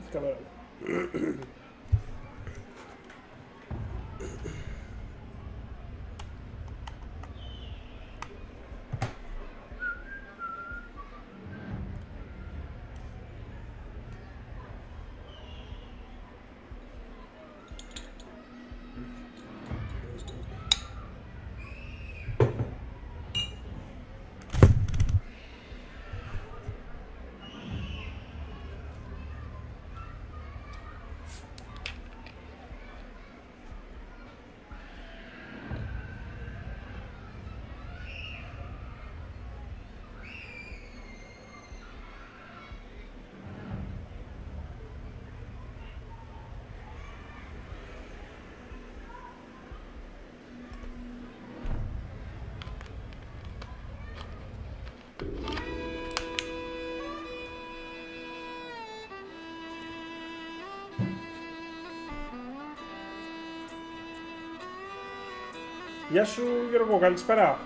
τη κάμερα μου. Γεια σου Γιώργο, καλησπέρα.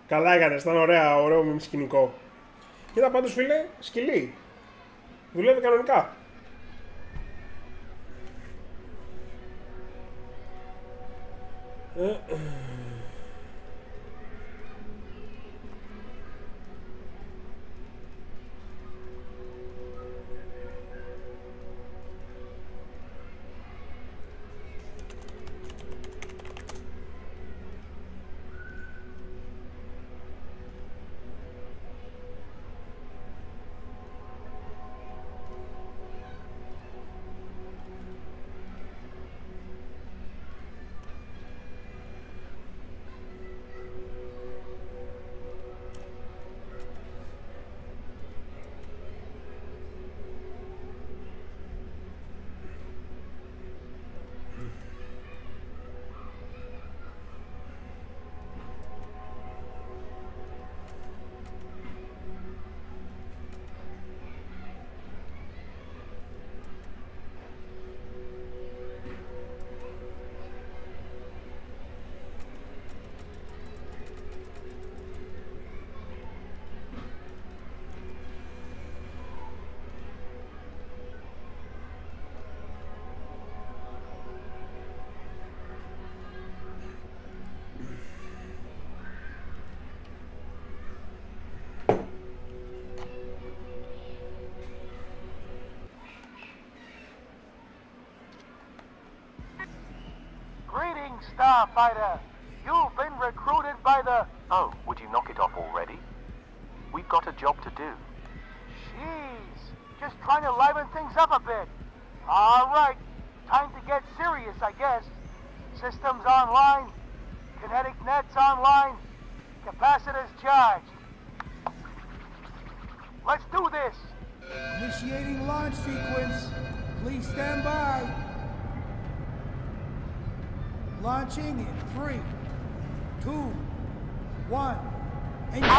Καλά έκανες, ήταν ωραίο μη σκηνικό. Κοίτα πάντως φίλε, σκυλί. Δουλεύει κανονικά. Starfighter, you've been recruited by the... Oh, would you knock it off already? We've got a job to do. Jeez, just trying to liven things up a bit. All right, time to get serious, I guess. Systems online, kinetic nets online, capacitors charged. Let's do this. Initiating launch sequence. Please stand by. Launching in 3, 2, 1, engage!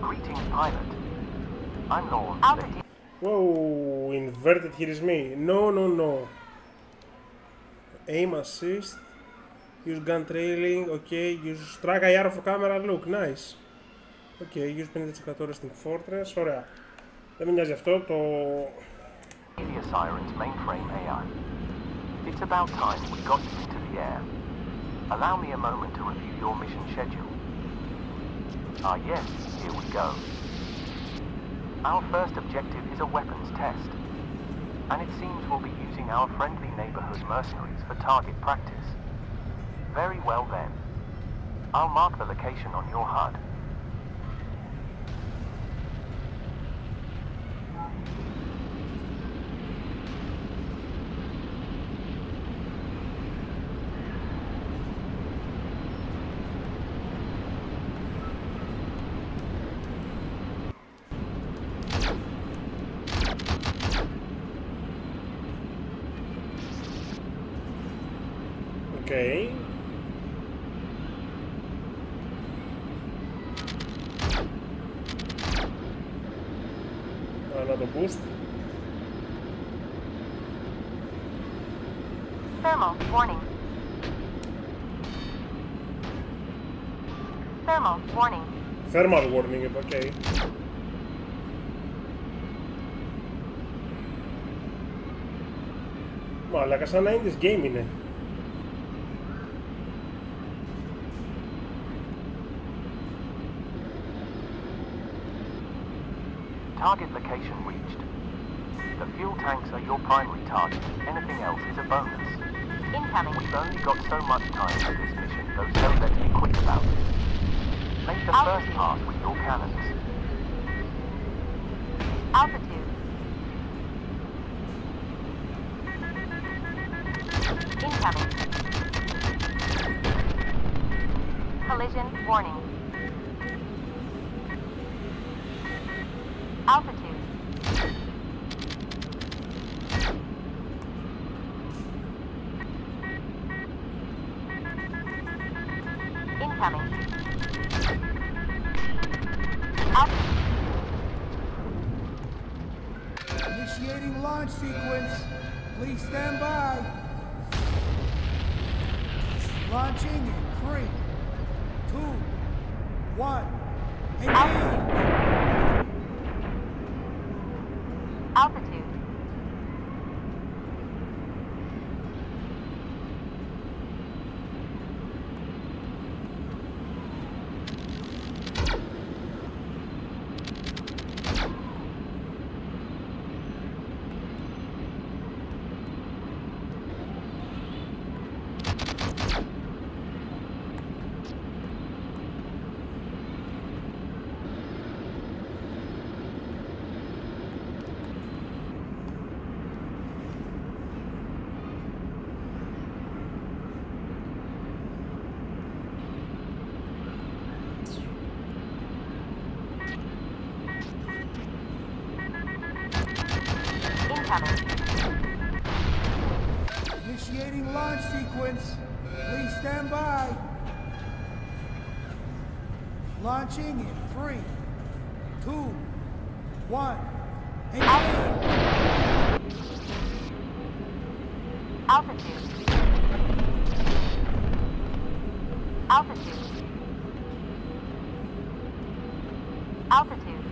Greetings, pilot. I'm Lord. Whoa, inverted χειρισμοί. No. Aim assist. Use gun trailing. Okay, use track IR for camera look. Nice. Okay, use 50% resting fortress. Ωραία. Δεν με νοιάζει αυτό, το... Helios Sirens mainframe AI. It's about time we got you into the air. Allow me a moment to review your mission schedule. Ah yes, here we go. Our first objective is a weapons test. And it seems we'll be using our friendly neighborhood mercenaries for target practice. Very well then. I'll mark the location on your HUD. Okay. Another boost. Thermal warning. Thermal warning. Thermal warning, okay. Μαλάκα, σαν 90's game είναι. Target location reached. The fuel tanks are your primary target. Anything else is a bonus. Incoming. We've only got so much time for this mission, so let's be quick about it. Make the first pass with your cannons. Altitude. Incoming. Collision warning. Altitude. Incoming. Initiating launch sequence. Please stand by. Launching in 3, 2, 1. Engage. Altitude. Initiating launch sequence. Please stand by. Launching in 3, 2, 1. Engage. Altitude. Altitude. Altitude.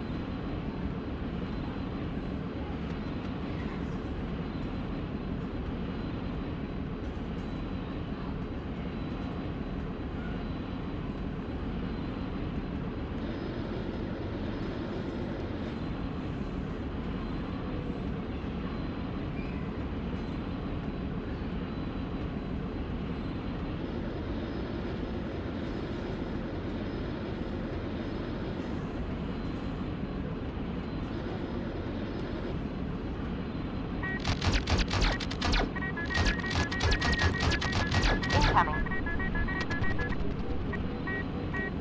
Incoming.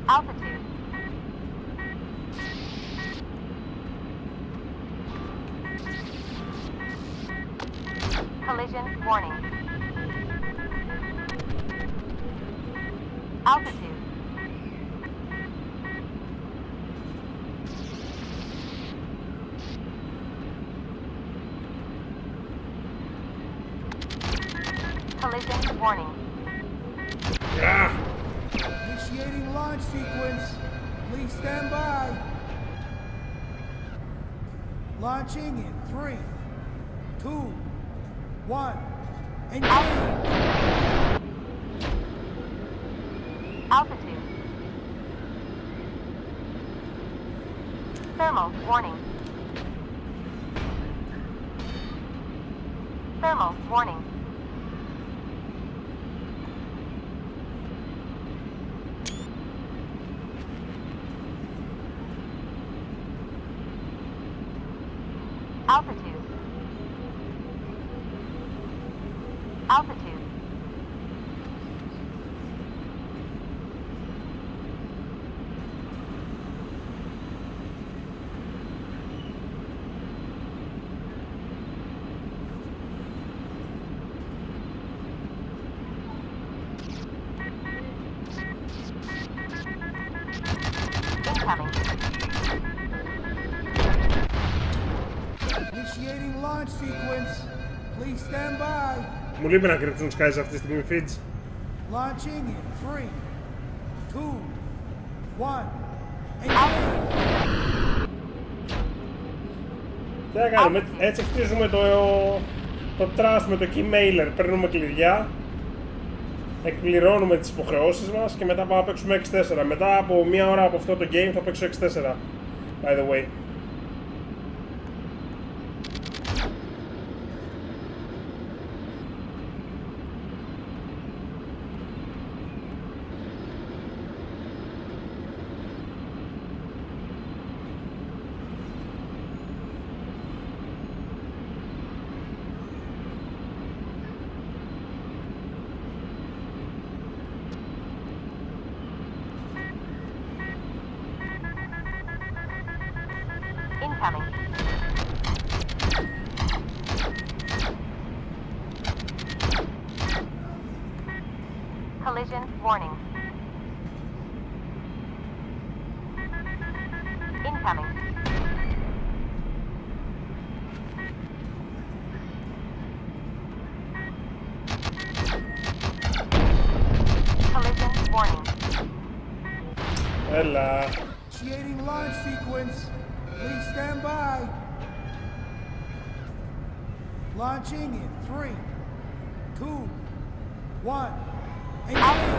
Altitude. Collision warning. Altitude. Collision warning. Initiating launch sequence. Please stand by. Launching in 3, 2, 1. Engage. Altitude. Thermal warning. Thermal warning. Altitude. Altitude. Initiating launch sequence. Please stand by. Μου λείπει να κρύψουν Sky σε αυτή τη στιγμή, Fidge. Launching in 3, 2, 1. Engage. Τι θα κάνουμε, έτσι χτίζουμε το trust με το keymailer. Παίρνουμε κλειδιά, εκπληρώνουμε τις υποχρεώσεις μας και μετά πάμε να παίξουμε X4. Μετά από μία ώρα από αυτό το game θα παίξω X4, by the way. Incoming. Collision warning. Incoming. Collision warning. Έλα. Initiating launch sequence. Please stand by. Launching in 3, 2, 1. Engage.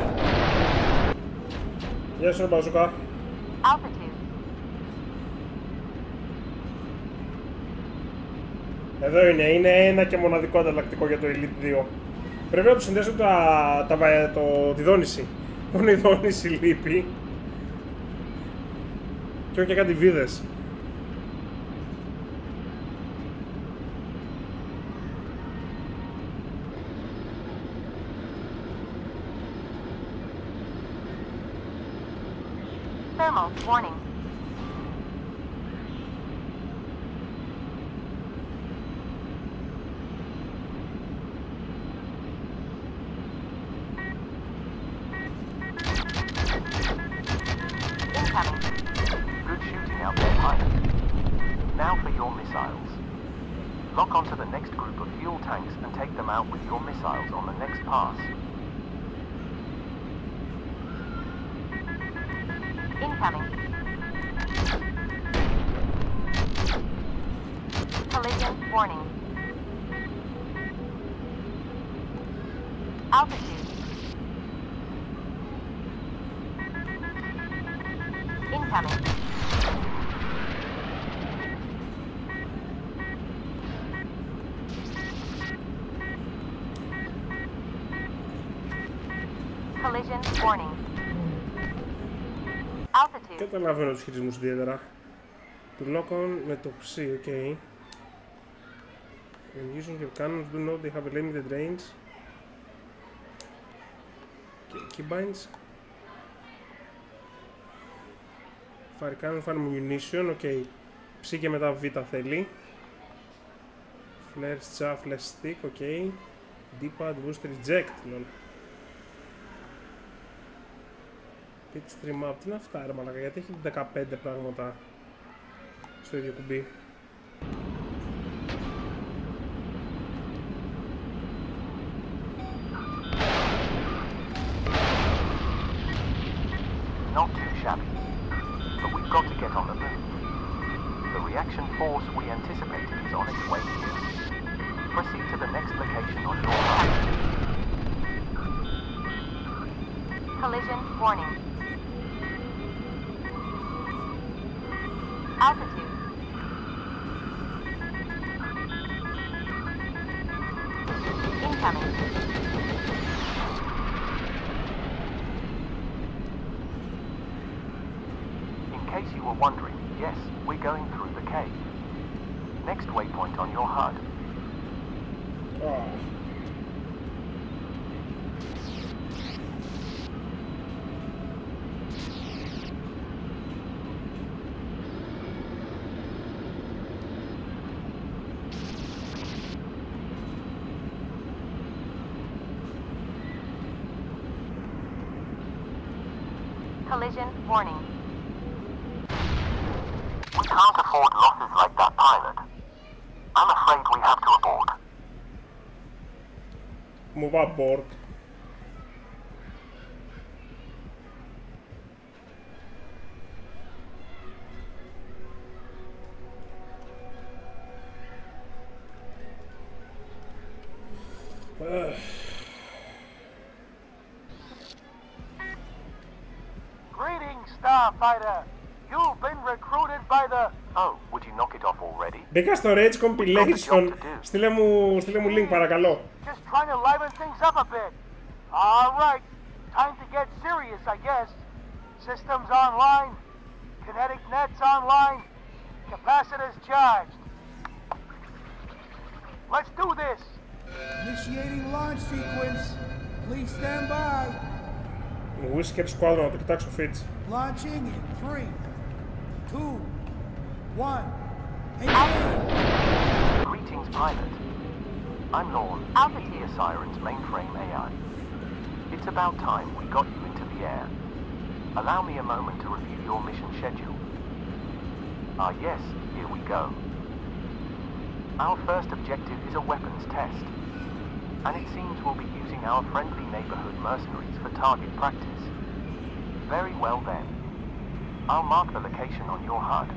Γεια σου, Μπαζούκα. Altitude. Εδώ είναι ένα και μοναδικό ανταλλακτικό για το Elite 2. Πρέπει να του συνδέσουν τη δόνηση. Μόνο η δόνηση λείπει. Και όχι και κάτι βίδες. Thermal warning. Incoming. Good shooting out there, pilot. Now for your missiles. Lock onto the next group of fuel tanks and take them out with your missiles on the next pass. Incoming. Collision warning. Altitude. Incoming. Collision warning. Altitude. Καταλαβαίνω τους χειρισμούς ιδιαίτερα. To lock on με το ψ, ok. When using your cannons, do note they have a limited range. Keybinds. Fire cannon, fire munition, ok. Ψ και μετά β θέλει. Flare, chaff, less stick, ok. D-pad, boost, reject, lol. Pitch stream up, τι είναι αυτά ρε μαλακα, γιατί έχει 15 πράγματα στο ίδιο κουμπί. Not too shabby, but we've got to get on the move. The reaction force we anticipated is on its way here. Proceed to the next location on your map. Collision warning. Altitude. Incoming. In case you were wondering, yes, we're going through the cave. Next waypoint on your HUD. Oh. Collision warning. We can't afford losses like that, pilot. I'm Move aboard. Greetings, Starfighter. You've been recruited by the... Oh, would you knock it off already? Μπήκα στο Rage Compilation. Στείλε μου link παρακαλώ. Just trying to liven things up a bit. All right. Time to get serious, I guess. Systems online. Kinetic nets online. Capacitors charged. Let's do this. Initiating launch sequence. Please stand by. Whisker Squadron, να το κοιτάξω Fitch. Launching in 3, 2, 1. Greetings, pilot. I'm Lorne, Alpha Sirens mainframe AI. It's about time we got you into the air. Allow me a moment to review your mission schedule. Yes, here we go. Our first objective is a weapons test, and it seems we'll be using our friendly neighborhood mercenaries for target practice. Very well then. I'll mark the location on your HUD.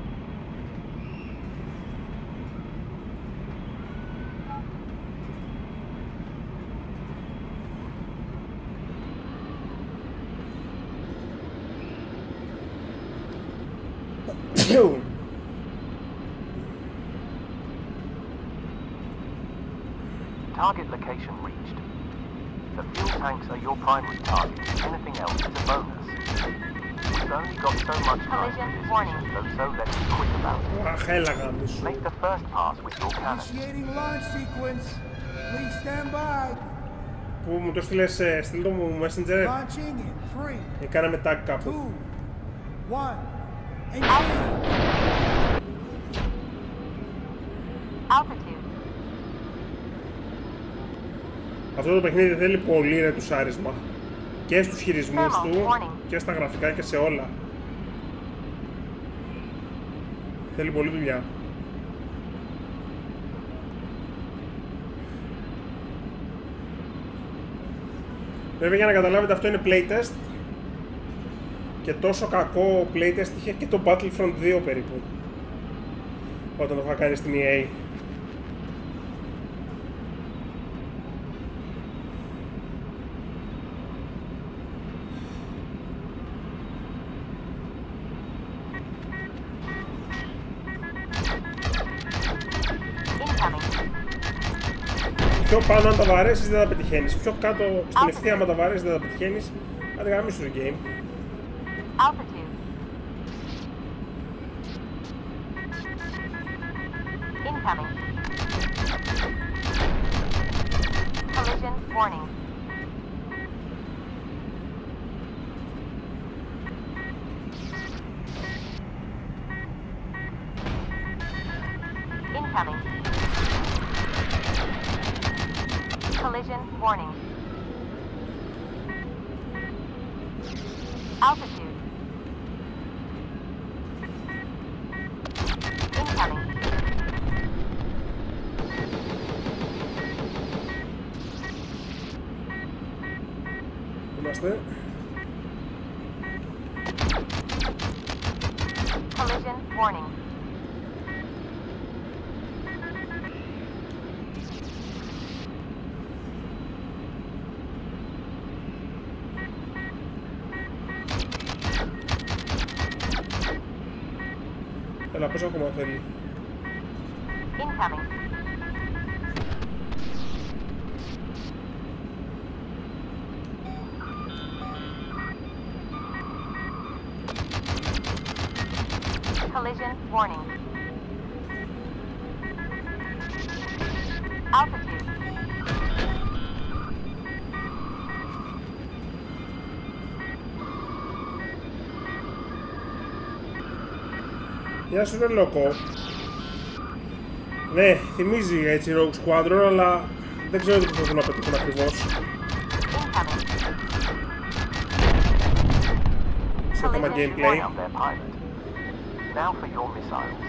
Target location reached. The fuel tanks are your primary target. Anything else is a bonus. We've only got so much time Collision for this warning. mission, so let's be quick about it. Αχ, έλαγα μισού. Make the first pass with your cannon. Initiating launch sequence. Please stand by. Που μου το στείλες, στείλ το μου Messenger. Launching in 3, Κάναμε tag κάπου. 2, 1. Engage. Altitude. Αυτό το παιχνίδι θέλει πολύ ρετουσάρισμα. Και στους χειρισμούς Thermal του warning. και στα γραφικά και σε όλα. Θέλει πολύ δουλειά. Βέβαια για να καταλάβετε αυτό είναι playtest. Και τόσο κακό playtest είχε και το Battlefront 2 περίπου. Όταν το είχα κάνει στην EA. Incoming. Πιο πάνω αν τα βαρέσεις δεν τα πετυχαίνεις. Πιο κάτω στην ευθεία άμα τα βαρέσεις δεν τα πετυχαίνεις. Άντε γαμίσου το game. Altitude. Incoming. Collision warning. Incoming. Collision warning. Altitude. Incoming. Είμαστε. Collision warning. Έλα, πόσο ακόμα θέλει. Incoming. Collision warning. Altitude. Γεια σου ρε Λόκο. Ναι, θυμίζει έτσι Rogue Squadron, αλλά δεν ξέρω τι προσπαθούν να πετύχουν ακριβώς. Incoming. Σε θέμα gameplay. Out there, pilot. Now for your missiles.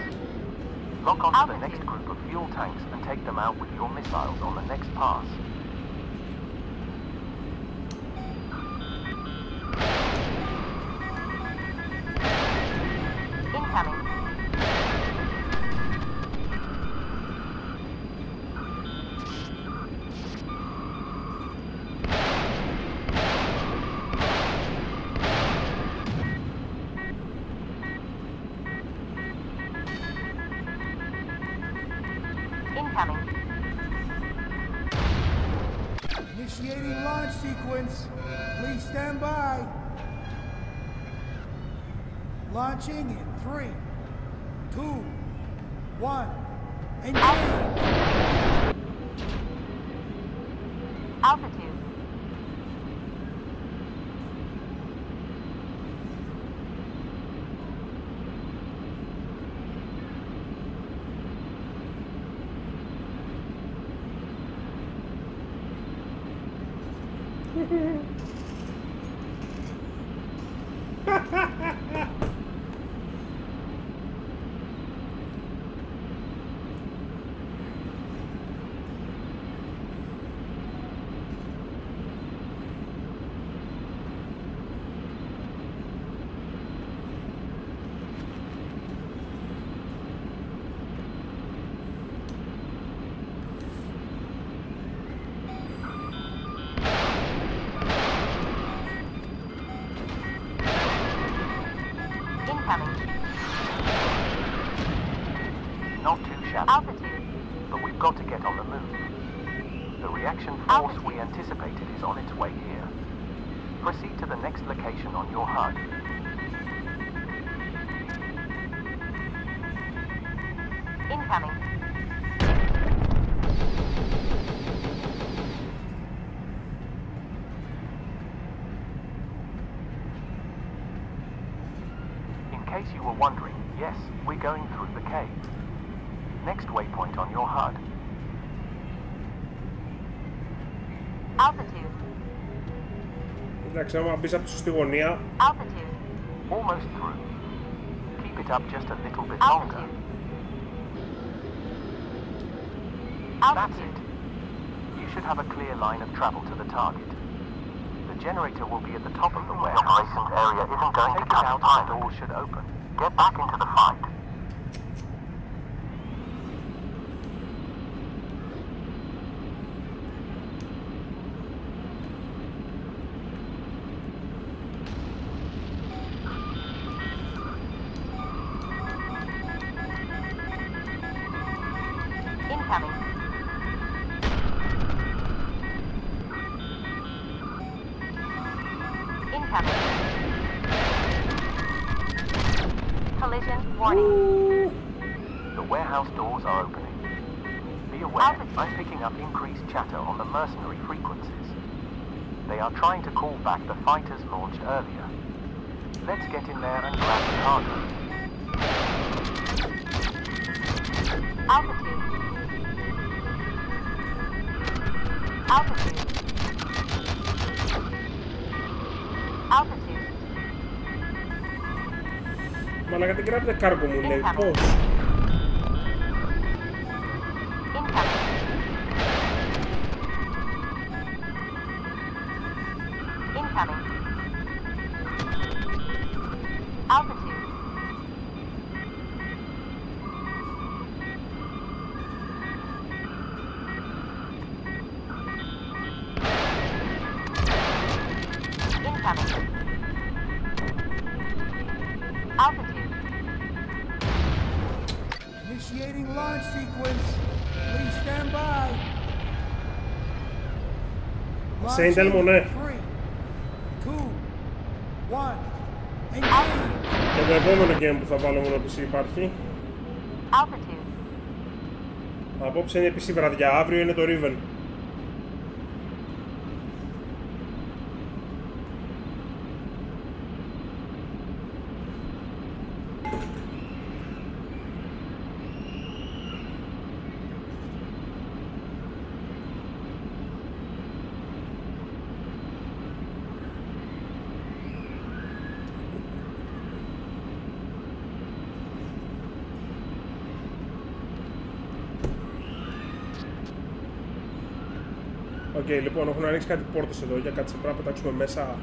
Lock onto the next group of fuel tanks and take them out with your missiles on the next pass. Incoming. Initiating launch sequence. Please stand by. Launching in 3, 2, 1. Engage. Altitude. Not too shabby, Altitude. but we've got to get on the move. The reaction force we anticipated is on its way here. Proceed to the next location on your HUD. Incoming. In case you were wondering, yes, we're going through the cave. Next waypoint on your HUD. Altitude. Εντάξει, άμα μπεις από στη γωνία. Altitude. Almost through. Keep it up just a little bit longer. Altitude. That's it. You should have a clear line of travel to the target. The generator will be at the top of the warehouse. The operations area isn't going Take to it catch out fire. and the door should open. Get back into the fight. Incoming. Incoming. Collision warning. The warehouse doors are opening. Be aware, I'm picking up increased chatter on the mercenary frequencies. They are trying to call back the fighters launched earlier. Let's get in there and grab the cargo. Altitude. Altitude. Altitude. Μαλάκα την grab the cargo μου λέει, Incoming. πώς. Incoming. Incoming. Altitude. Incoming. Altitude. Initiating launch sequence. Please stand by. Saint Elmo, ναι. 3, 2, 1. Engage. Και το επόμενο game που θα βάλω μόνο PC υπάρχει. Altitude. Απόψε είναι PC βραδιά, αύριο είναι το Riven. Οκ, λοιπόν, έχουν ανοίξει κάτι πόρτες εδώ, για κάτσε, πρέπει να πετάξουμε μέσα.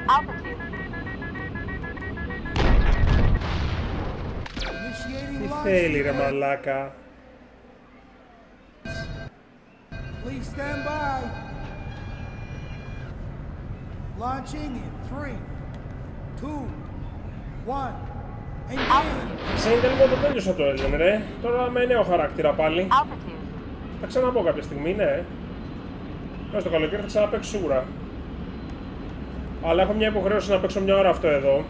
Altitude. Initiating Τι launch θέλει ρε sequence. μαλάκα. Please stand by. Launching in 3, 2, 1. Engage. Σε Intel το τέλειωσα το Alien, ρε. Τώρα με νέο χαρακτήρα πάλι. Altitude. Θα ξαναπώ κάποια στιγμή, ναι. Μέσα στο καλοκαίρι θα ξαναπαίξω σίγουρα. Αλλά έχω μια υποχρέωση να παίξω μια ώρα αυτό εδώ.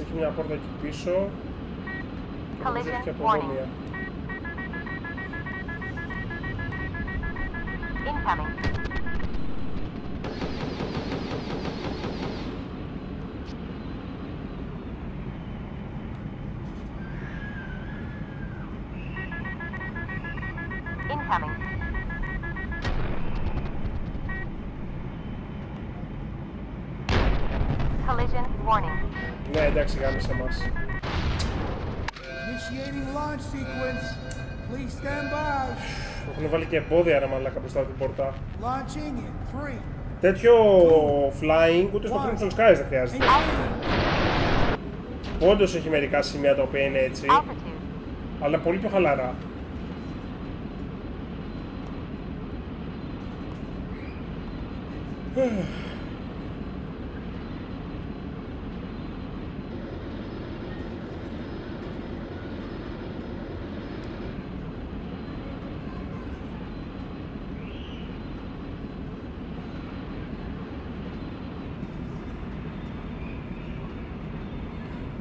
Έχει μια πόρτα εκεί πίσω και νομίζω έχει από εδώ μία. Incoming. Incoming. Collision warning. Ναι, εντάξει, γάμισε μας. Initiating launch sequence. Please stand by. Έχουν βάλει και εμπόδια ρε μαλάκα μπροστά από την πόρτα. Launching in 3. Τέτοιο flying ούτε στο Crimson Skies δεν χρειάζεται. Όντως έχει μερικά σημεία τα οποία είναι έτσι, Altitude. αλλά πολύ πιο χαλαρά.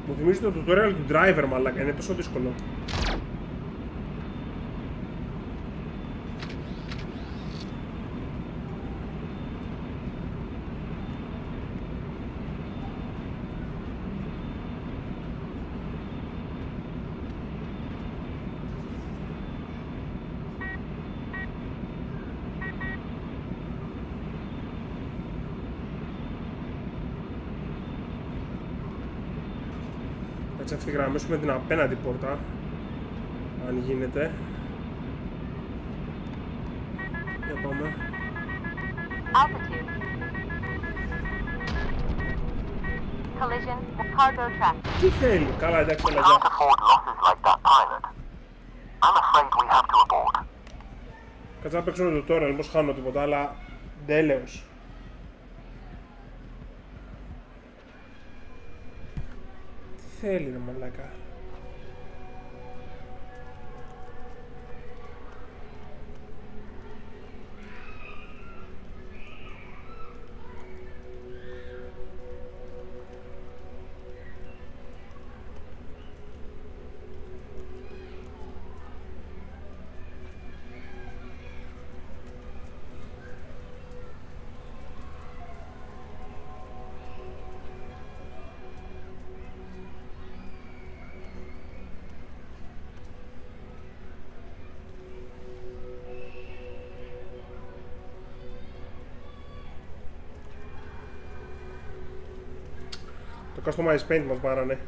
Μου θυμίζει το tutorial του driver μαλάκα, είναι τόσο δύσκολο. Έτσι ευθυγραμμίσουμε την απέναντι πόρτα, αν γίνεται. Για πάμε. Altitude. Collision. Cargo track. Τι θέλει, καλά εντάξει We όλα can't afford losses like that, pilot. I'm afraid we have to abort. Κάτσε να παίξω το tutorial, μήπως χάνω τίποτα, αλλά τέλεος. Τι θέλει ρε μαλάκα. Το Customize Paint μας πάρανε.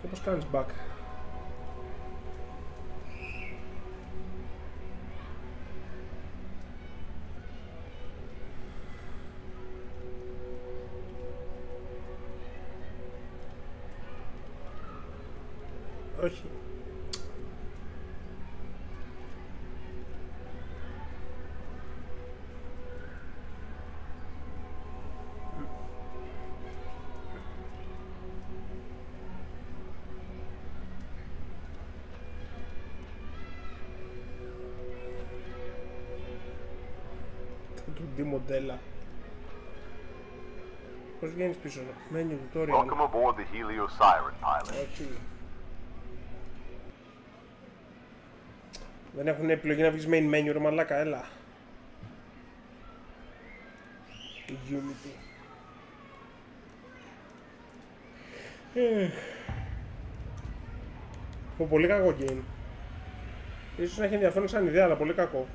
Και πώς κάνεις back. Όχι. Του μοντέλα. Πώς βγαίνεις πίσω, μένει tutorial. Welcome aboard the Helio Siren, pilot. Όχι. Δεν έχουν επιλογή να βγεις main menu ρε μαλάκα, έλα. Unity. Πολύ κακό game. Ίσως να έχει ενδιαφέρον σαν ιδέα, αλλά πολύ κακό.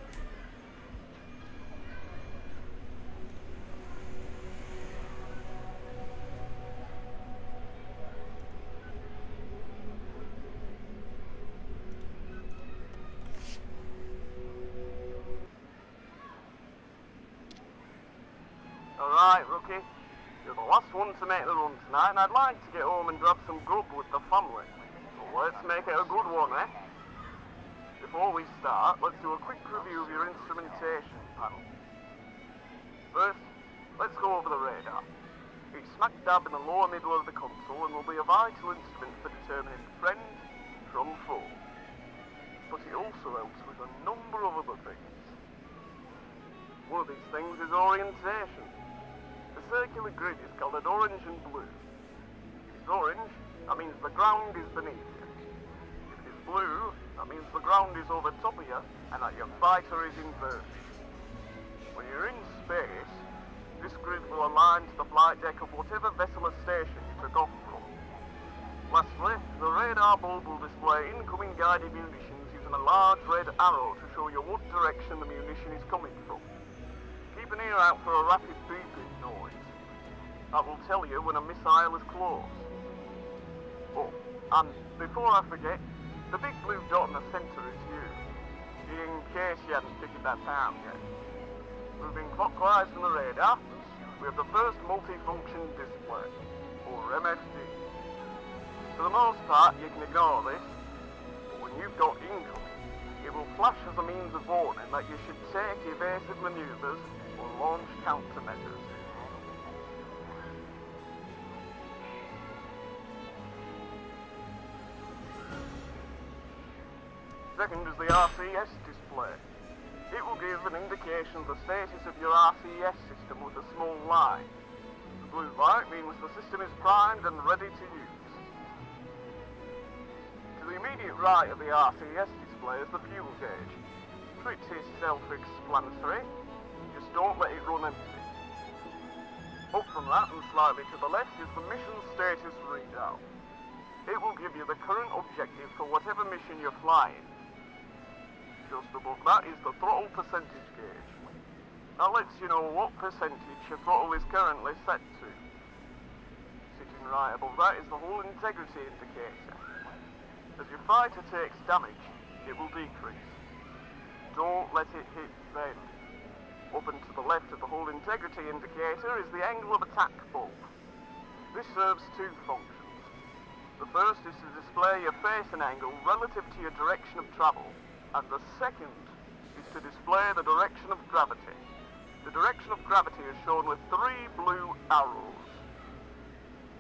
lucky. You're the last one to make the run tonight, and I'd like to get home and grab some grub with the family. So let's make it a good one, eh? Before we start, let's do a quick review of your instrumentation panel. First, let's go over the radar. It's smack dab in the lower middle of the console and will be a vital instrument for determining friend from foe. But it also helps with a number of other things. One of these things is orientation. The circular grid is colored orange and blue. If it's orange, that means the ground is beneath you. If it is blue, that means the ground is over top of you and that your fighter is inverted. When you're in space, this grid will align to the flight deck of whatever vessel or station you took off from. Lastly, the radar bulb will display incoming guided munitions using a large red arrow to show you what direction the munition is coming from. Keep an ear out for a rapid beeping noise. That will tell you when a missile is close. Oh, and before I forget, the big blue dot in the centre is you, in case you hadn't figured that out yet. Moving clockwise from the radar, we have the first multifunction display, or MFD. For the most part, you can ignore this, but when you've got incoming, it will flash as a means of warning that you should take evasive manoeuvres or launch countermeasures. Second is the RCS display. It will give an indication of the status of your RCS system with a small line. The blue light means the system is primed and ready to use. To the immediate right of the RCS display is the fuel gauge. Pretty self-explanatory, just don't let it run empty. Up from that and slightly to the left is the mission status readout. It will give you the current objective for whatever mission you're flying. Just above that is the throttle percentage gauge. That lets you know what percentage your throttle is currently set to. Sitting right above that is the hull integrity indicator. As your fighter takes damage, it will decrease. Don't let it hit then. Up and to the left of the hull integrity indicator is the angle of attack bulb. This serves two functions. The first is to display your facing angle relative to your direction of travel. And the second is to display the direction of gravity. The direction of gravity is shown with 3 blue arrows.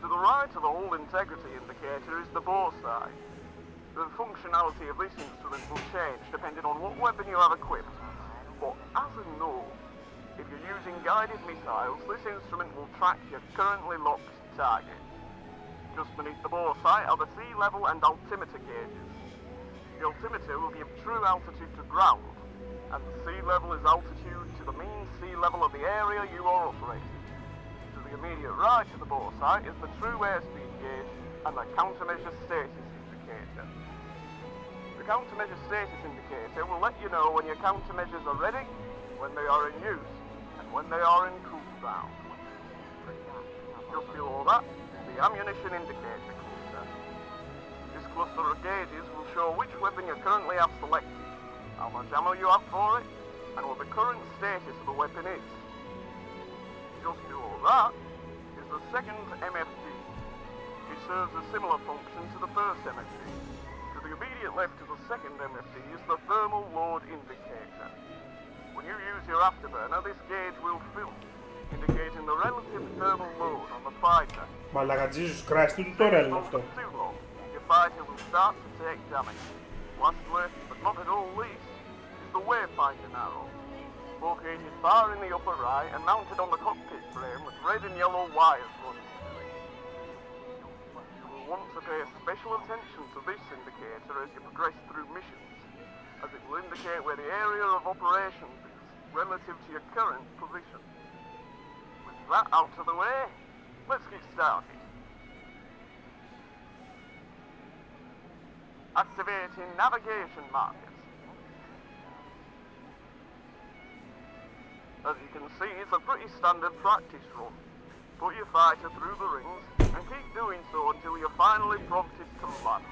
To the right of the hull integrity indicator is the bore sight. The functionality of this instrument will change depending on what weapon you have equipped. But as a note, if you're using guided missiles, this instrument will track your currently locked target. Just beneath the bore sight are the sea level and altimeter gauges. The altimeter will give true altitude to ground, and the sea level is altitude to the mean sea level of the area you are operating. To the immediate right of the bore sight is the true airspeed gauge and the countermeasure status indicator. The countermeasure status indicator will let you know when your countermeasures are ready, when they are in use, and when they are in cooldown. Just below that is the ammunition indicator cluster. This cluster of gauges will show which weapon you currently have selected, how much ammo you have for it, and what the current status of the weapon is. Just below that is the second MFD. It serves a similar function to the first MFD. To the immediate left of the second MFD is the thermal load indicator. When you use your afterburner, this gauge will fill, indicating the relative thermal load on the fighter. Μαλάκα, Jesus Christ, τι tutorial είναι αυτό. Fighter will start to take damage. Lastly, but not at all least, is the wayfinding arrow. Located far in the upper right and mounted on the cockpit frame with red and yellow wires running to it. You will want to pay special attention to this indicator as you progress through missions, as it will indicate where the area of operations is relative to your current position. With that out of the way, let's get started. Activating navigation markers. As you can see, it's a pretty standard practice run. Put your fighter through the rings and keep doing so until you're finally prompted to land.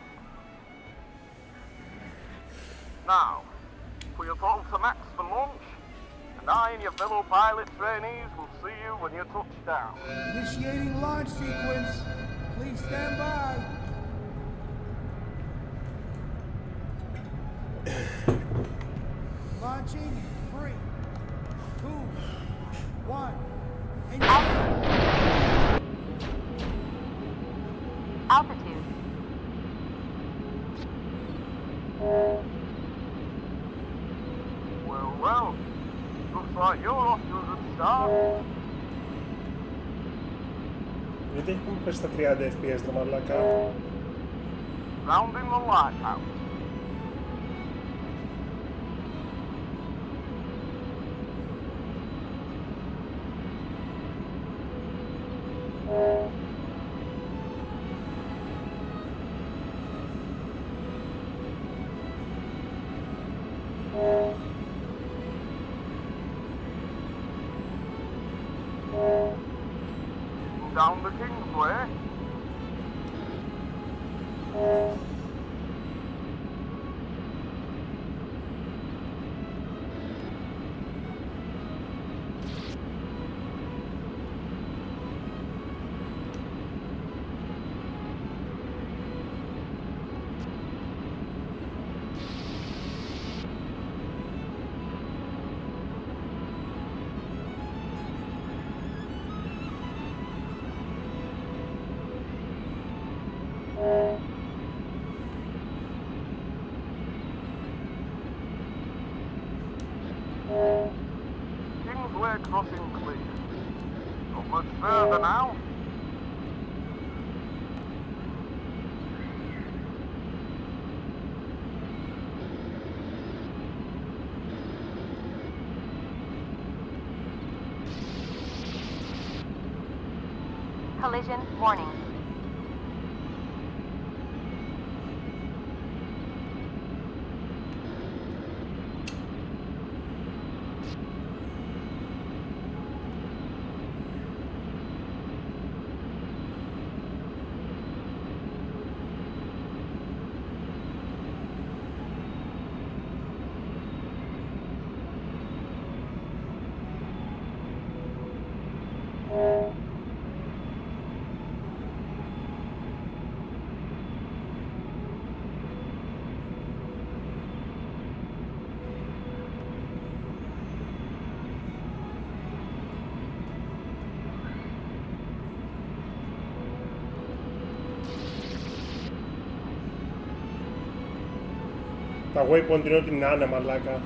Now, put your throttle to max for launch and I and your fellow pilot trainees will see you when you touch down. Initiating launch sequence. Please stand by. Launching 3, 2, 1. Altitude. Well. Looks like you're off to a good start. Γιατί έχουμε πέσει στα 30 FPS ρε μαλάκα. Rounding the lighthouse. Down the Kingsway. Kingsway crossing clear. Not much further now. Collision warning. Τα waypoint είναι ό,τι να είναι μαλάκα.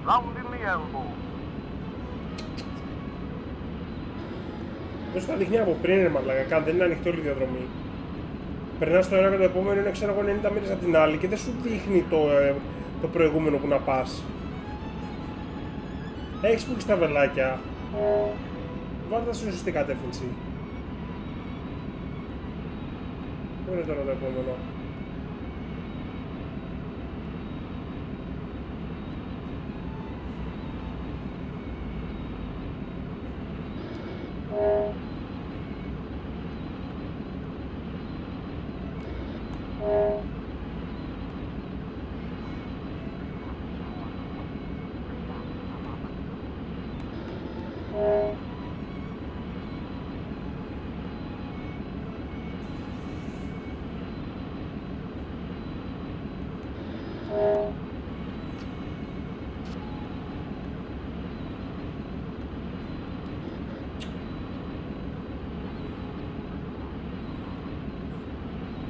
Rounding the elbow. Δεν σου τα δείχνει από πριν ρε μαλάκα, καν δεν είναι ανοιχτή όλη η διαδρομή. Περνάς το ένα και το επόμενο είναι ξέρω εγώ 90 μίλες από την άλλη και δεν σου δείχνει το προηγούμενο που να πας. Έχεις που έχεις τα βελάκια. Βάλτε τα στη σωστή κατεύθυνση. Πού είναι τώρα το επόμενο?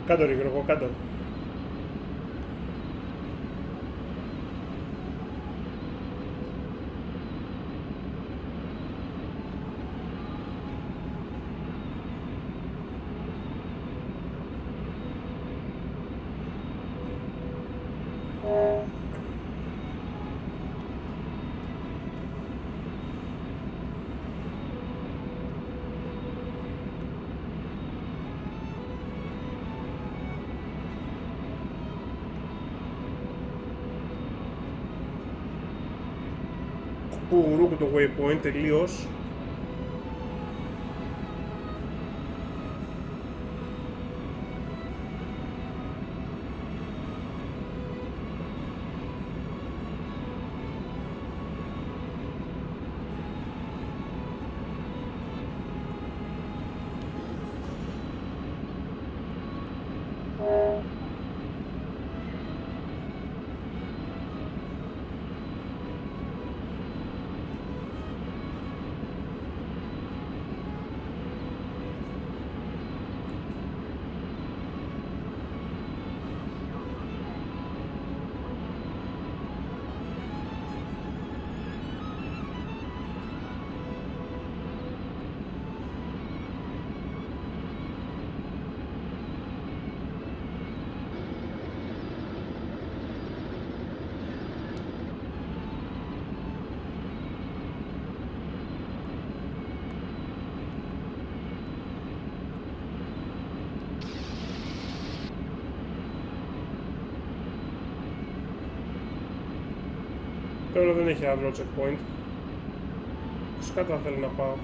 Κάτω ρε Γιώργο, κάτω. ρούκου το waypoint τελείως. Τώρα δεν έχει άλλο checkpoint. Στους κάτω θέλω να πάω.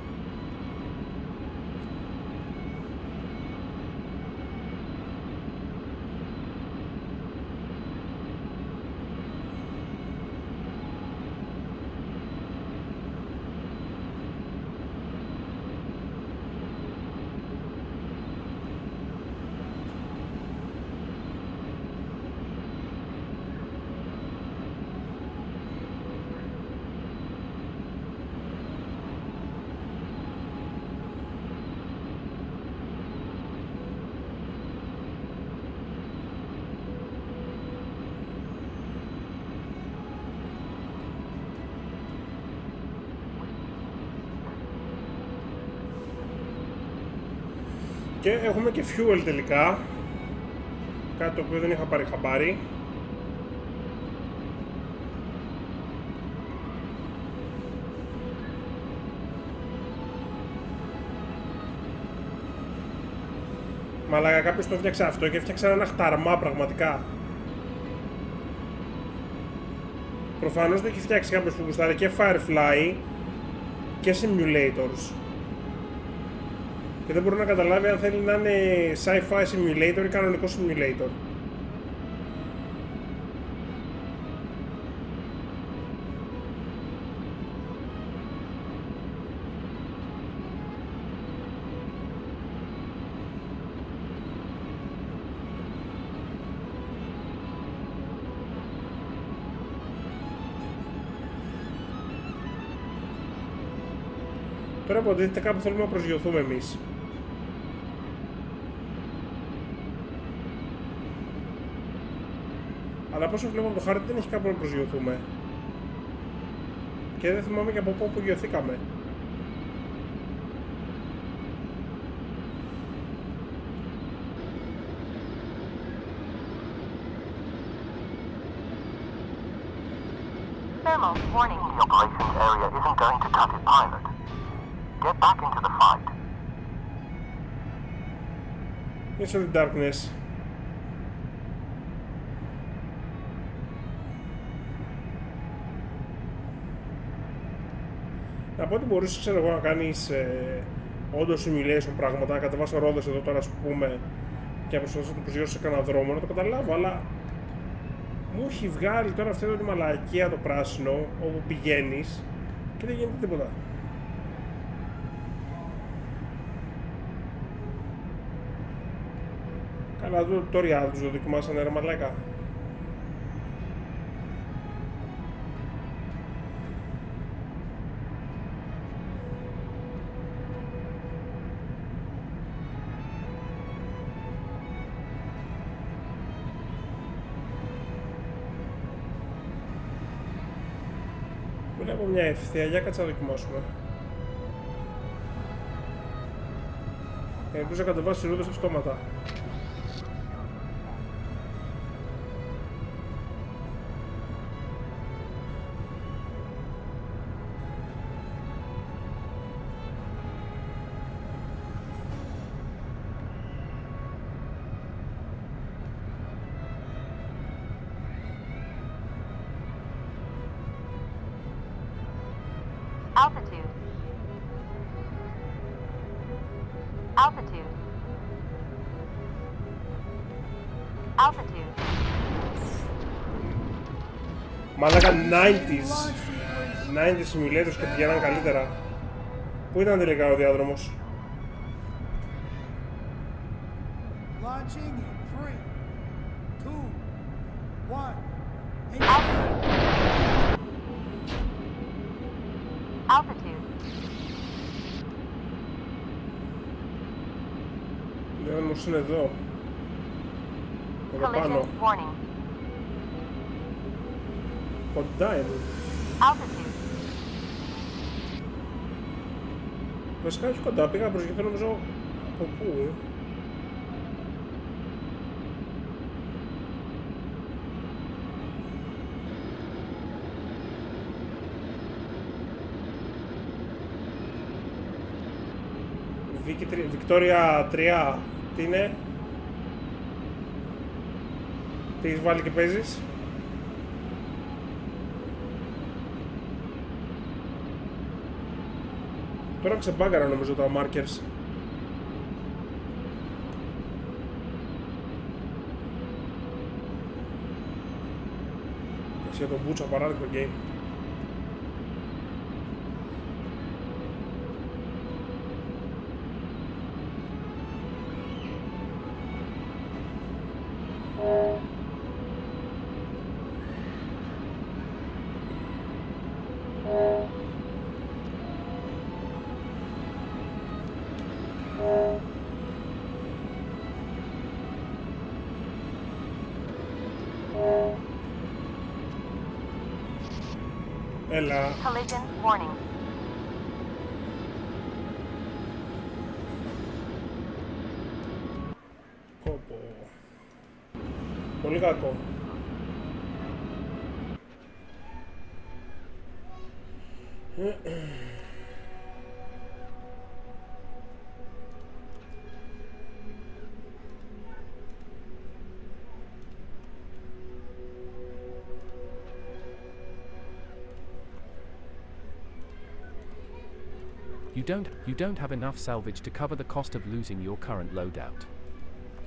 Και έχουμε και fuel τελικά, κάτι το οποίο δεν είχα πάρει χαμπάρι. Μαλάκα, κάποιος το έφτιαξε αυτό και έφτιαξε ένα χταρμά πραγματικά. Προφανώς το έχει φτιάξει κάποιος που γουστάρει και Firefly και Simulators. Και δεν μπορώ να καταλάβει αν θέλει να είναι sci-fi simulator ή κανονικό simulator. Τώρα υποτίθεται κάπου θέλουμε να προσγειωθούμε εμείς. Αλλά πόσο βλέπω από το χάρτη δεν έχει κάπου να προσγειωθούμε. Και δεν θυμάμαι και από πού απογειωθήκαμε. Thermal, warning. The operations area isn't going to cut it, pilot. Get back into the fight. Into the darkness. Από ό,τι μπορείς, ξέρω εγώ, να κάνεις όντως simulation πράγματα, να κατεβάσω ρόδες εδώ τώρα, ας πούμε, και να προσπαθήσω να το προσγειώσω σε κανένα δρόμο, να το καταλάβω, αλλά μου έχει βγάλει τώρα αυτή τη μαλακία το πράσινο, όπου πηγαίνεις και δεν γίνεται τίποτα. Καλά, το tutorial τους το δοκιμάσανε, ρε μαλάκα. Βλέπω μια ευθεία, για κάτσε να δοκιμάσουμε. Ελπίζω να κατεβάσει ρούδες αυτόματα. Altitude. Μαλάκα 90s simulators και πηγαίναν καλύτερα. Πού ήταν τελικά ο διάδρομος? Launching in 3, 2, 1. Altitude. Ο διάδρομος είναι εδώ. Εδώ πάνω. Collision warning. Κοντά είναι. Altitude. Βασικά όχι κοντά, πήγα προς γεφύρα νομίζω από πού. Βικτόρια 3, τι είναι? Τι έχεις βάλει και παίζεις? Τώρα ξεμπάγκαρα νομίζω τα markers. Για τον Μπούτσα παράδειγμα game. Έλα. Collision warning. Κόπο. Πολύ κακό. You don't have enough salvage to cover the cost of losing your current loadout.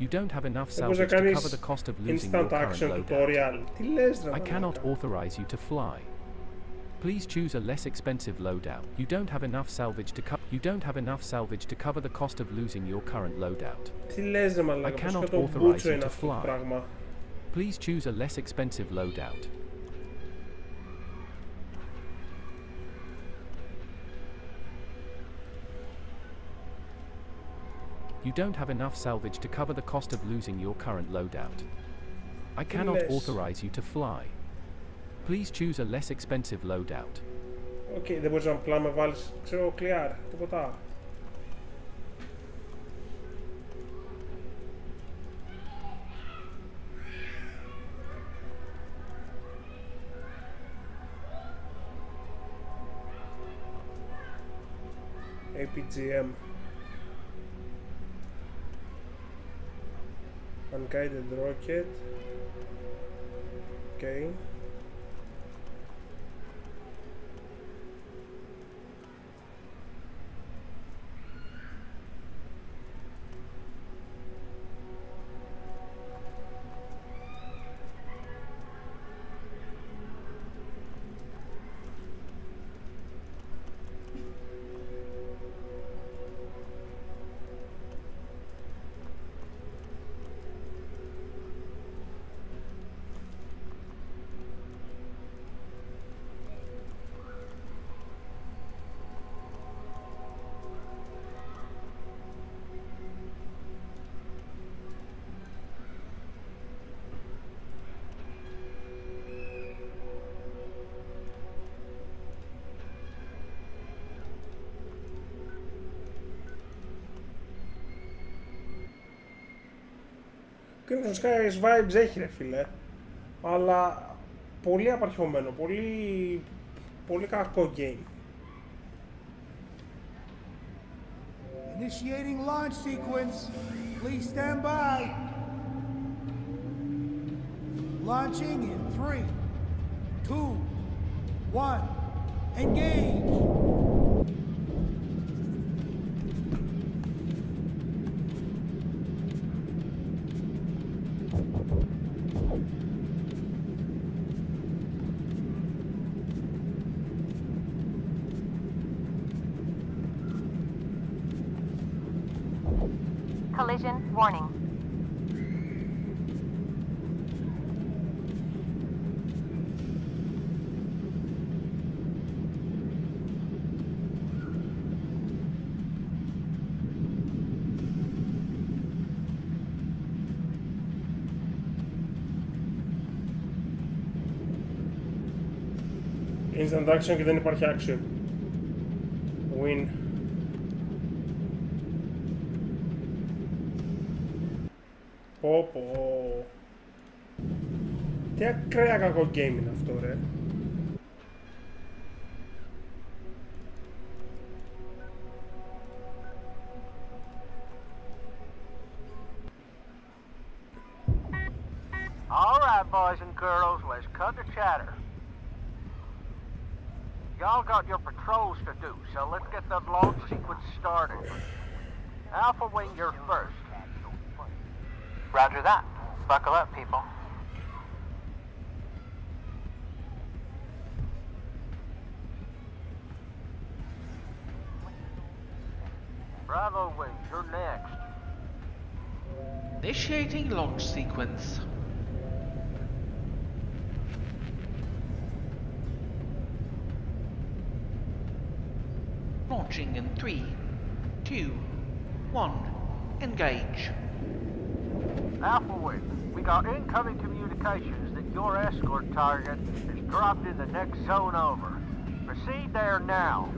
You don't have enough salvage to cover the cost of losing your current loadout. I cannot authorize you to fly. Please choose a less expensive loadout. You don't have enough salvage to cover the cost of losing your current loadout. I cannot authorize you to fly. Please choose a less expensive loadout. You don't have enough salvage to cover the cost of losing your current loadout. I cannot authorize you to fly. Please choose a less expensive loadout. Οκ, δεν μπορείς απλά να με βάλεις, ξέρω, clear, τίποτα. APGM. Unguided rocket. Okay. Crimson Skies vibes έχει ρε φίλε, αλλά πολύ απαρχιωμένο, πολύ κακό game. Initiating launch sequence. Please stand by. Launching in 3, 2, 1. Engage. Collision warning. Instant action και δεν υπάρχει action. Win. Πω. Τι ακραία κακό game είναι αυτό, ρε. Alright, boys and girls, let's cut the chatter. Y'all got your patrols to do, so let's get the launch sequence started. Alpha Wing, you're first. Roger that. Buckle up, people. Bravo Wing, you're next. Initiating launch sequence. Launching in 3, 2, 1, engage. Alpha Wing, we got incoming communications that your escort target is dropped in the next zone over. Proceed there now.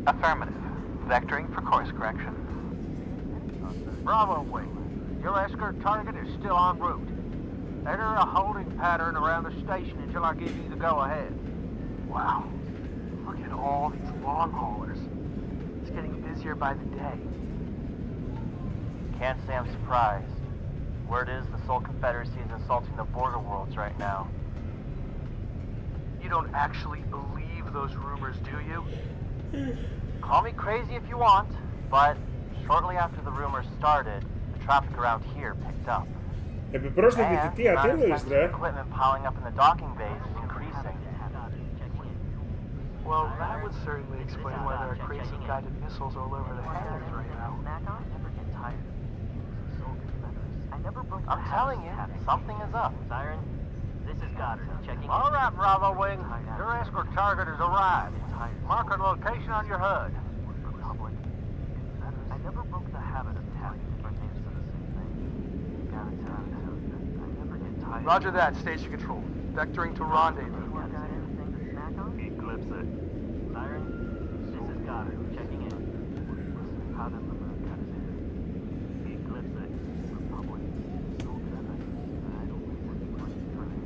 Affirmative. Vectoring for course correction. Bravo Wing, your escort target is still en route. Enter a holding pattern around the station until I give you the go-ahead. Wow. Look at all these long haulers. It's getting busier by the day. Can't say I'm surprised. Word is the Sol Confederacy is assaulting the border worlds right now. You don't actually believe those rumors, do you? Call me crazy if you want, but shortly after the rumors started, the traffic around here picked up. Επιπρόσθετη θητεία, τι εννοείς, ρε? Equipment piling up in the docking bays is increasing. Well, that would certainly explain why there are crates of guided missiles all over the hands right now. I'm telling you, something is up. Siren, this is Goddard. Checking. All right, Bravo Wing. Your escort target has arrived. Mark a location on your HUD. I never broke the habit of tapping different names for the same thing. Gotta tell you, I never get tired. Roger that, station control. Vectoring to rendezvous. Eclipse it. Siren, this is Goddard. Checking in. How does the moon cut his hair? Eclipse it. Republic. Soul Seven. I don't think that's much for me.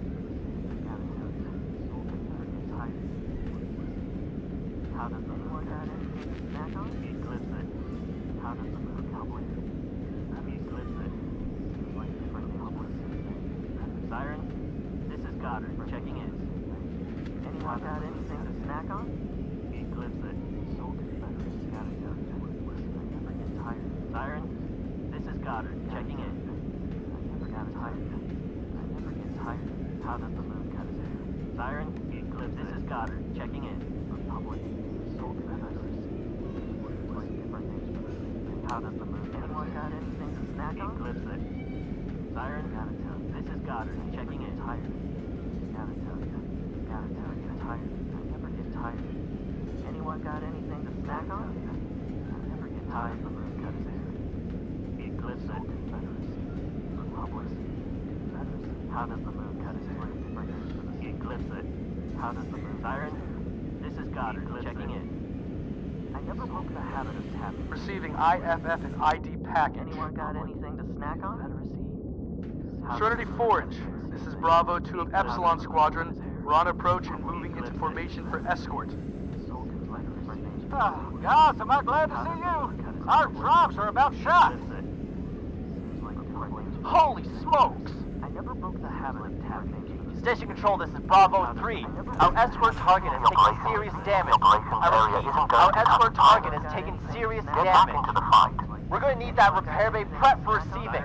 Gotta tell you, Soul Seven gets tired. How does the moon cut anything to snack on? Eclipse it. How does the moon cowboy? Eclipse it. Seems like different public. Siren, this is Goddard. Checking in. Anyone got anything to snack on? Eclipse it. Soul Confederacy. Gotta tell you, I never get tired. Siren, this is Goddard. Checking in. I never got tired. I never get tired. How does the moon cut his hair? Siren, Eclipse. This is Goddard. Checking in. Republic. Soul Confederacy. Like different names for this. How does the moon cut his hair? Anyone got anything to snack on? Eclipse it. Siren, gotta tell you. This is Goddard. Checking in. Tired. Gotta tell you. Gotta tell you, tired. I never get tired. Anyone got anything to snack on? I never get tired. The moon cut his hair. Eclipse it. Confederacy. Republic. Confederacy. How does the moon cut his hair? Eclipse it. How does the moon... Siren, this is Goddard. Checking in. I never broke the habit of tapping. Receiving IFF and ID package. Anyone got anything to snack on? Confederacy. Trinity Forge. This is Bravo 2 of Epsilon Squadron. We're on approach and moving into formation for escort. Oh, gosh, am I glad to see you. Our drops are about shot. Holy smokes! I never broke the habit of tapping. Station control, this is Bravo 3. Our escort target is taking serious damage. I repeat, our escort target is taking serious damage. We're going to need that repair bay prep for receiving.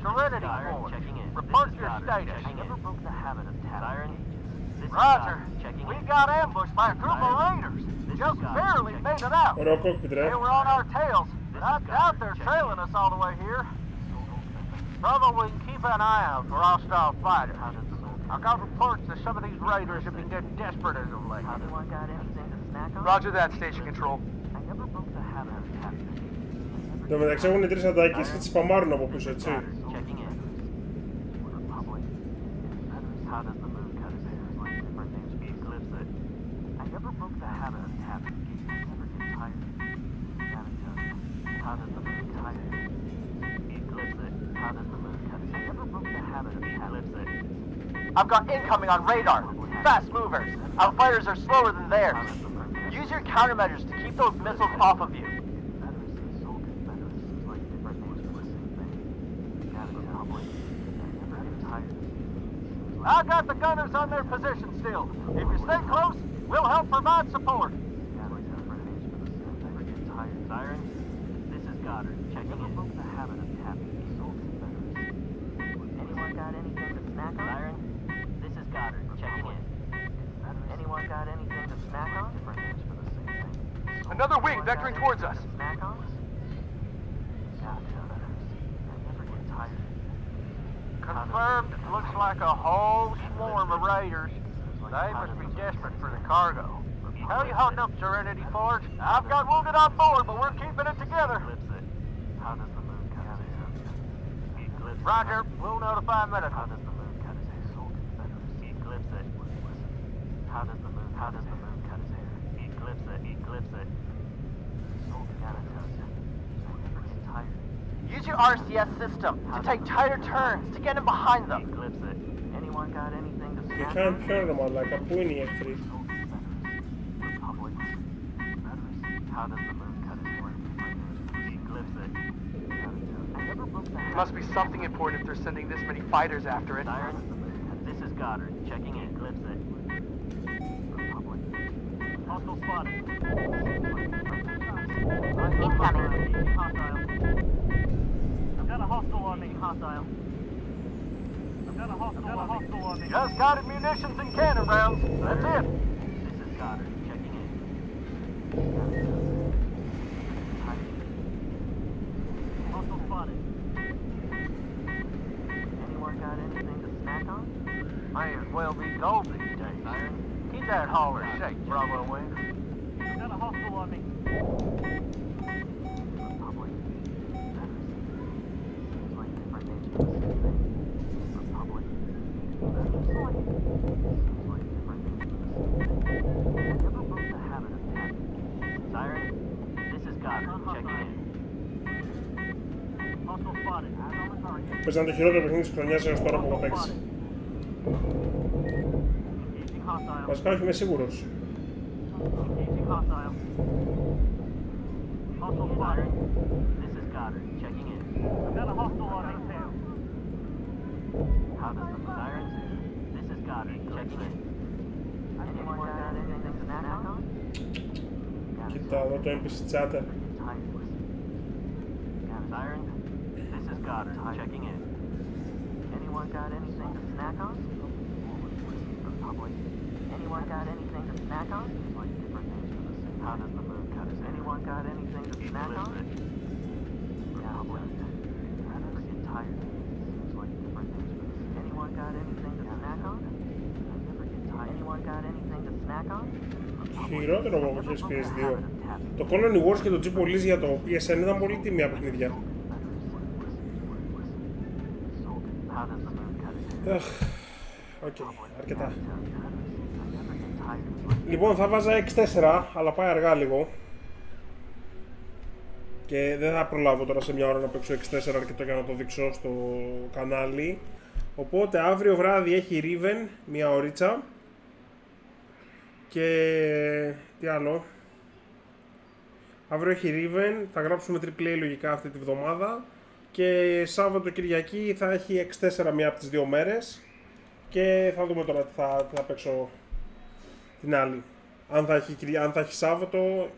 Serenity Forge. Checking in. Mark your status. I never broke the habit of tapping. Roger. We got ambushed by a group of raiders. Just barely made it out. They were on our tails, but I doubt they're trailing us all the way here. Bravo, we can keep an eye out for hostile fighters. I got reports that some of these raiders have been getting desperate as of late. Roger that, Station Control. I never broke the habit of tapping. Εν τω μεταξύ έχουν τρεις αντάκες και τις σπαμάρουν από πίσω, έτσι. How does the moon cut his hair? Like different names for Eclipse it. I never broke the habit of tapping. Never get tired. How does the moon cut his hair? Eclipse it. How does the moon cut his hair? I never broke the habit of Eclipse it. I've got incoming on radar. Fast movers. Our fighters are slower than theirs. Use your countermeasures to keep those missiles off of you. I got the gunners on their position still. If you stay close, we'll help provide support. Siren, this is Goddard. Checking in. The habit of tapping. Anyone got anything to snack on? Siren, this is Goddard. Checking in. Anyone got anything to snack on? Another wing vectoring towards us. Snack on? Confirmed, it looks like a whole swarm of raiders. They must be desperate for the cargo. How are you holding up, Serenity Forge? I've got wounded on board, but we're keeping it together. How does the moon cut his hair? Roger, we'll notify medical. How does the moon cut his hair? Eclipse it. How does the moon cut his hair? Eclipse it. Eclipse it. Use your RCS system to take tighter turns to get in behind them. Eclipse it. Anyone got anything to You can't turn them on like a pony actually. How does the moon cut his hair? Eclipse it. It must be something important if they're sending this many fighters after it. Siren, this is Goddard. Checking in. Eclipse it. Hostile spotted. Incoming. I've got a hostile on me. Hostile. I've got a hostile on me. Just guided munitions and cannon rounds. That's it. This is Goddard. Checking in. Hostile spotted. Anyone got anything to snack on? May as well be gold these days. Siren, Keep that hauler shake, Bravo Wing. I've got a hostile on me. Republic. Seems like different names for the same thing. Republic. Seems like different names for the same thing. I never broke the habit of tapping. Siren, this is Goddard. Checking in. Hostile spotted. Eyes on the target. Παίζαν το χειρότερο παιχνίδι της χρονιάς έως τώρα που έχω παίξει. Βασικά όχι, είμαι σίγουρος. Hostile. Hostile spotted. This is Goddard. Checking in. I've got a hostile on my tail. How does the sirens? This is Goddard. Checking in. Anyone got anything to snack on? Κοίτα εδώ το NPC chatter. Siren, this is Goddard. Checking in. Anyone got anything to snack on? Republic. Anyone got anything to snack on? Like different names for the same. How does the moon cut his hair? Anyone got anything to snack on? Republic. I never get tired. Seems like different names for the same. Anyone got anything to snack on? I never get tired. Anyone got anything to snack on? Χειρότερο από εποχές PS2. Το Colony Wars και το G Police για το PSN ήταν πολύ τίμια παιχνίδια. Οκ, αρκετά. Λοιπόν, θα βάζα X4, αλλά πάει αργά λίγο. Και δεν θα προλάβω τώρα σε μια ώρα να παίξω X4 αρκετό για να το δείξω στο κανάλι. Οπότε αύριο βράδυ έχει Riven, μια ωρίτσα. Και τι άλλο. Αύριο έχει Riven, θα γράψουμε AAA λογικά αυτή τη βδομάδα. Και Σάββατο Κυριακή θα έχει X4 μία από τις δύο μέρες. Και θα δούμε τώρα τι θα παίξω την άλλη. Αν θα έχει Σάββατο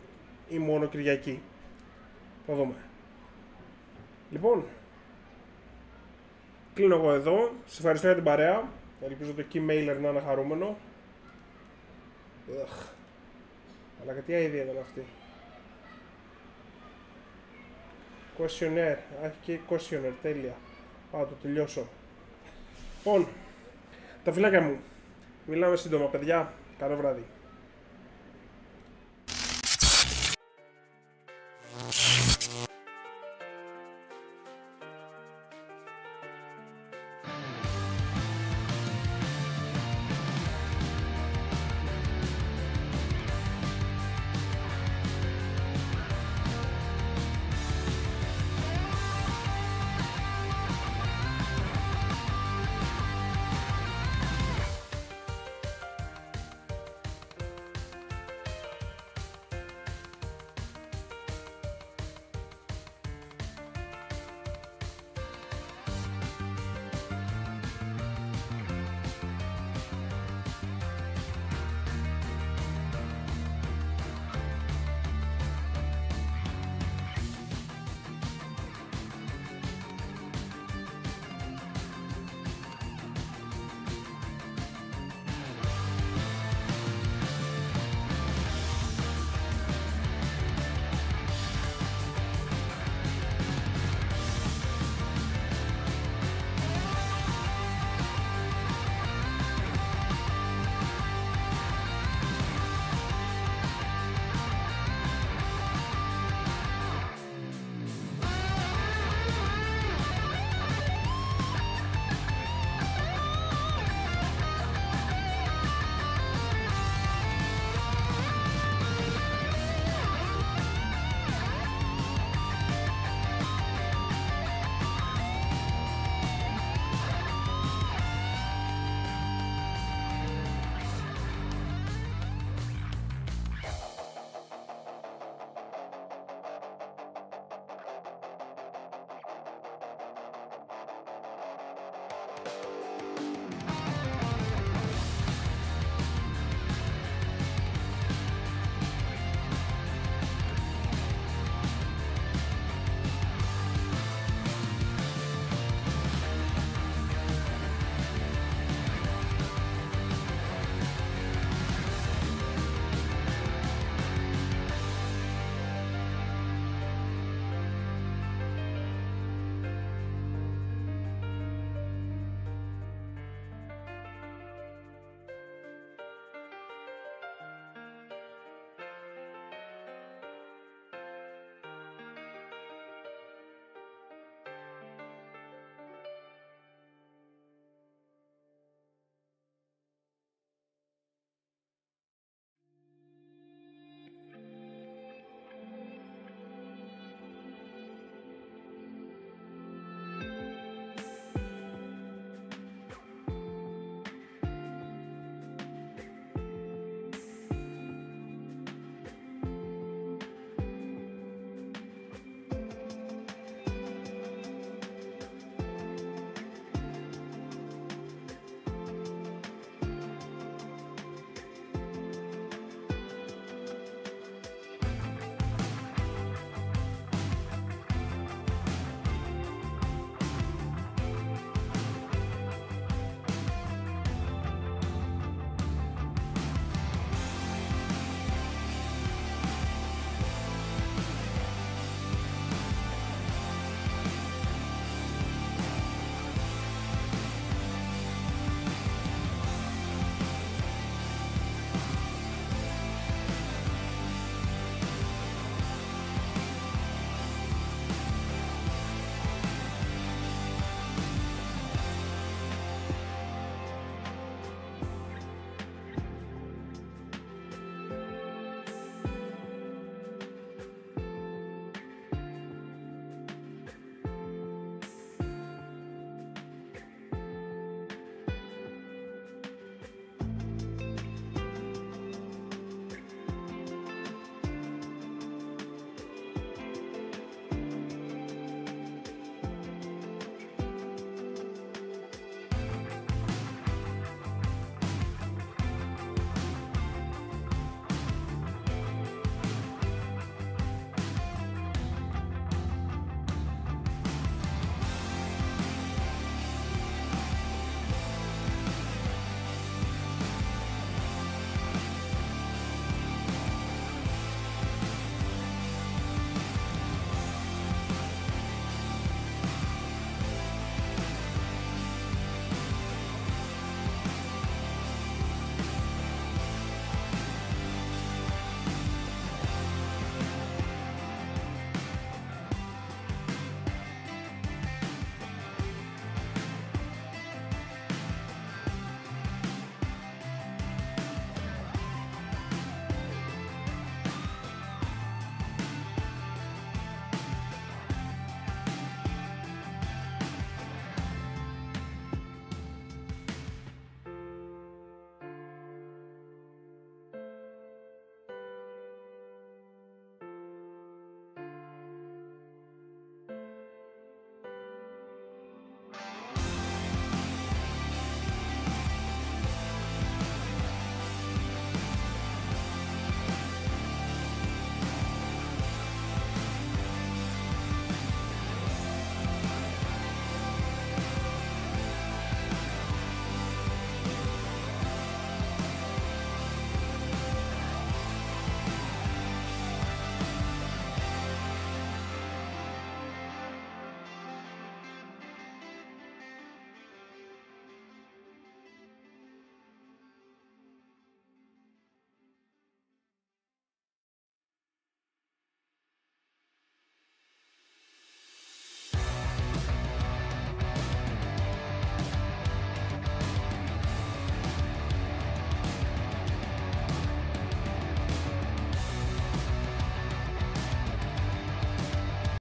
ή μόνο Κυριακή. Θα δούμε. Λοιπόν, Κλείνω εγώ εδώ. Σας ευχαριστώ για την παρέα. Ελπίζω το keymailer να είναι χαρούμενο. Αλλά τι idea ήταν αυτή. Questionnaire. Έχει και questionnaire. Τέλεια. Πάω το τελειώσω. Λοιπόν, τα φιλάκια μου. Μιλάμε σύντομα, παιδιά. Καλό βράδυ.